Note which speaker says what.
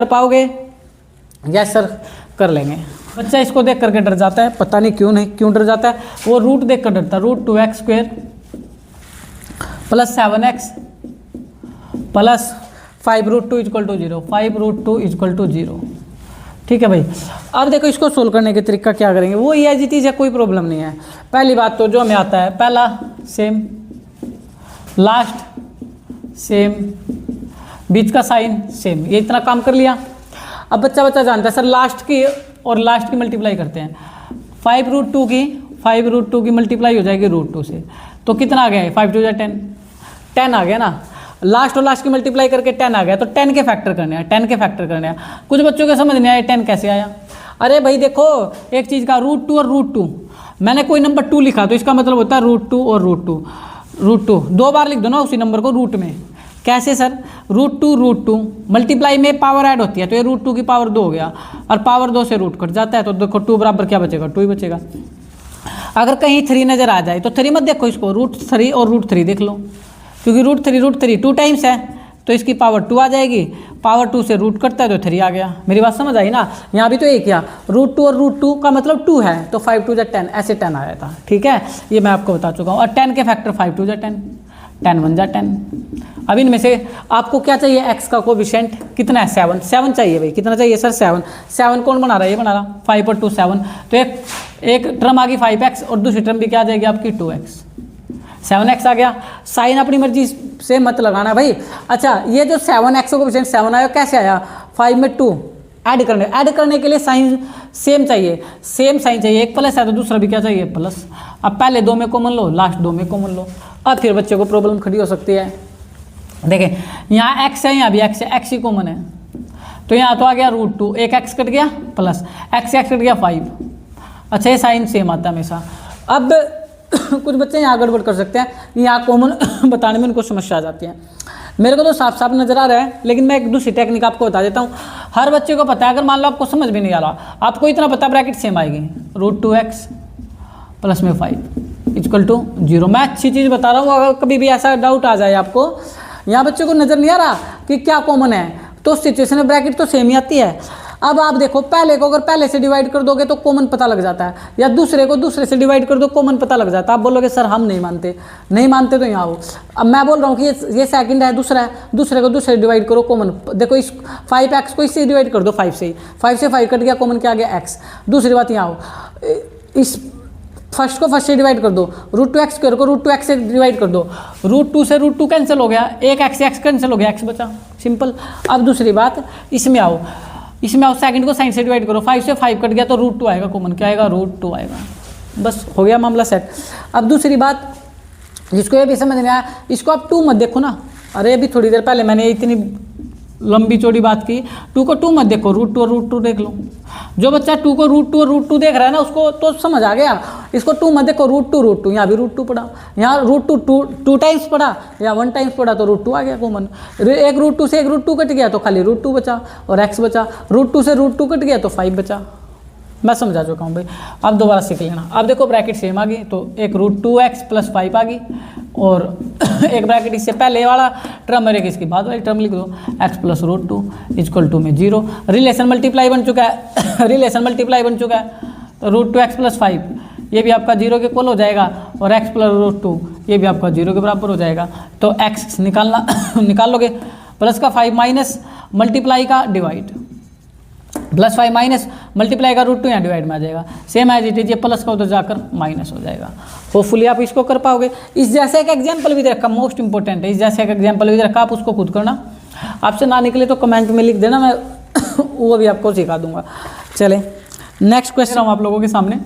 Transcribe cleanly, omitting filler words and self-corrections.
Speaker 1: कर पाओगे? Yes sir कर लेंगे। बच्चा इसको देख करके डर जाता है, पता नहीं क्यों डर जाता है। वो रूट देख कर डरता है। Root 2x² plus 7x plus 5√2 = 0, 5√2 = 0। ठीक है भाई। अब देखो इसको सोल्व करने के तरीका क्या करेंगे, वो ये जी चीज़ है, कोई प्रॉब्लम नहीं है। पहली बात तो जो हमें आता है, पहला सेम, लास्ट सेम, बीच का साइन सेम, ये इतना काम कर लिया। अब बच्चा जानता है सर लास्ट की और लास्ट की मल्टीप्लाई करते हैं। 5√2 की मल्टीप्लाई हो जाएगी √2 से, तो कितना आ गया है? 5 × 2 = 10, 10 आ गया ना। लास्ट और लास्ट की मल्टीप्लाई करके 10 आ गया, तो 10 के फैक्टर करने हैं, 10 के फैक्टर करने हैं। कुछ बच्चों को समझ नहीं आया 10 कैसे आया। अरे भाई देखो एक चीज़ का √2 और √2, मैंने कोई नंबर 2 लिखा तो इसका मतलब होता है √2 और √2 दो बार लिख दो ना उसी नंबर को रूट में। कैसे सर? √2 मल्टीप्लाई में पावर ऐड होती है, तो ये √2 की पावर 2 हो गया, और पावर 2 से रूट कट जाता है, तो देखो 2 बराबर क्या बचेगा? 2 ही बचेगा। अगर कहीं 3 नज़र आ जाए तो 3 मत देखो, इसको √3 और √3 देख लो, क्योंकि √3 2 टाइम्स है, तो इसकी पावर 2 आ जाएगी। पावर 2 से रूट कटता है तो 3 आ गया। मेरी बात समझ आई ना? यहाँ भी तो एक किया, √2 और √2 का मतलब 2 है, तो 5 × 2 = 10, ऐसे 10 आया था। ठीक है, ये मैं आपको बता चुका हूँ। और 10 के फैक्टर 5 × 2 = 10, 10 × 1 = 10। अब इनमें से आपको क्या चाहिए? x का कोएफिशिएंट कितना है? 7 चाहिए भाई। कितना चाहिए सर? 7 कौन बना रहा है? ये बना रहा। 5 और 2 7, तो एक टर्म आ गई 5x और दूसरी टर्म भी क्या आ जाएगी आपकी? 2x। 7x आ गया। साइन अपनी मर्जी से मत लगाना भाई। अच्छा, ये जो 7x कोएफिशिएंट 7 आया, कैसे आया? 5 में 2 ऐड करने के लिए साइन सेम चाहिए, सेम साइन चाहिए। एक प्लस है तो दूसरा भी क्या चाहिए? प्लस। अब पहले 2 में कॉमन लो, लास्ट 2 में कॉमन लो, अब फिर बच्चे को प्रॉब्लम खड़ी हो सकती है। देखें यहाँ x है, यहाँ भी x है, x ही कॉमन है, तो यहाँ तो आ गया √2, एक x कट गया प्लस x कट गया 5। अच्छा, ये साइन सेम आता है हमेशा। अब कुछ बच्चे यहाँ गड़बड़ कर सकते हैं, यहाँ कॉमन बताने में उनको समस्या आ जाती है। मेरे को तो साफ साफ नजर आ रहा है, लेकिन मैं एक दूसरी टेक्निक आपको बता देता हूँ। हर बच्चे को पता है, अगर मान लो आपको समझ भी नहीं आ रहा, आपको इतना पता ब्रैकेट सेम आएगी, √2x प्लस में 5 = 0। मैं अच्छी चीज़ बता रहा हूँ, अगर कभी भी ऐसा डाउट आ जाए आपको, यहाँ बच्चों को नज़र नहीं आ रहा कि क्या कॉमन है, तो सिचुएशन में ब्रैकेट तो सेम ही आती है। अब आप देखो, पहले को अगर पहले से डिवाइड कर दोगे तो कॉमन पता लग जाता है, या दूसरे को दूसरे से डिवाइड कर दो कॉमन पता लग जाता है। आप बोलोगे सर हम नहीं मानते तो यहाँ हो। अब मैं बोल रहा हूँ कि ये सेकंड है, दूसरा है, दूसरे को दूसरे डिवाइड करो कॉमन। देखो इस 5x को इससे डिवाइड कर दो, 5 से 5 कट गया, कॉमन क्या आ गया? x। दूसरी बात यहाँ हो, इस फर्स्ट को फर्स्ट से डिवाइड कर दो, √2x² को √2x से डिवाइड कर दो, √2 से √2 कैंसिल हो गया, एक x से x कैंसिल हो गया, x बचा, सिंपल। अब दूसरी बात, इसमें आओ, सेकंड को साइन से डिवाइड करो, 5 से 5 कट गया तो √2 आएगा कॉमन, क्या आएगा? √2 आएगा। बस हो गया मामला सेट। अब दूसरी बात, जिसको ये भी समझ नहीं आया, इसको आप 2 मत देखो ना। अरे अभी थोड़ी देर पहले मैंने इतनी लंबी चौड़ी बात की, 2 को 2 मत देखो, √2 और √2 देख लो। जो बच्चा 2 को √2 और √2 देख रहा है ना, उसको तो समझ आ गया। इसको 2 मत देखो, √2, यहाँ भी √2 पड़ा, यहाँ √2 2 टाइम्स पड़ा, या 1 टाइम्स पड़ा, तो √2 आ गया कॉमन। एक √2 से एक √2 कट गया तो खाली √2 बचा और x बचा, √2 से √2 कट गया तो 5 बचा। मैं समझा चुका हूँ भाई, अब दोबारा सीख लेना। अब देखो ब्रैकेट सेम आ गई, तो एक √2x प्लस 5 आ गई, और एक ब्रैकेट इससे पहले वाला टर्म और एक इसकी बाद वाली टर्म लिख दो, x प्लस √2 = में 0। रिलेशन मल्टीप्लाई बन चुका है, तो √2x प्लस 5 ये भी आपका 0 के इक्वल हो जाएगा, और x प्लस √2 ये भी आपका 0 के बराबर हो जाएगा। तो x निकाल लोगे, प्लस का 5 माइनस मल्टीप्लाई का डिवाइड, प्लस 5 माइनस मल्टीप्लाई का √2 यहाँ डिवाइड में आ जाएगा, सेम एज इट इज, ये प्लस का उधर जाकर माइनस हो जाएगा। होपफुली आप इसको कर पाओगे। इस जैसे एक एग्जाम्पल भी दे रखा, मोस्ट इंपॉर्टेंट है, इस जैसे एक एग्जाम्पल भी दे रखा, आप उसको खुद करना। आपसे ना निकले तो कमेंट में लिख देना, मैं वो भी आपको सिखा दूंगा। चले नेक्स्ट क्वेश्चन हम आप लोगों के सामने।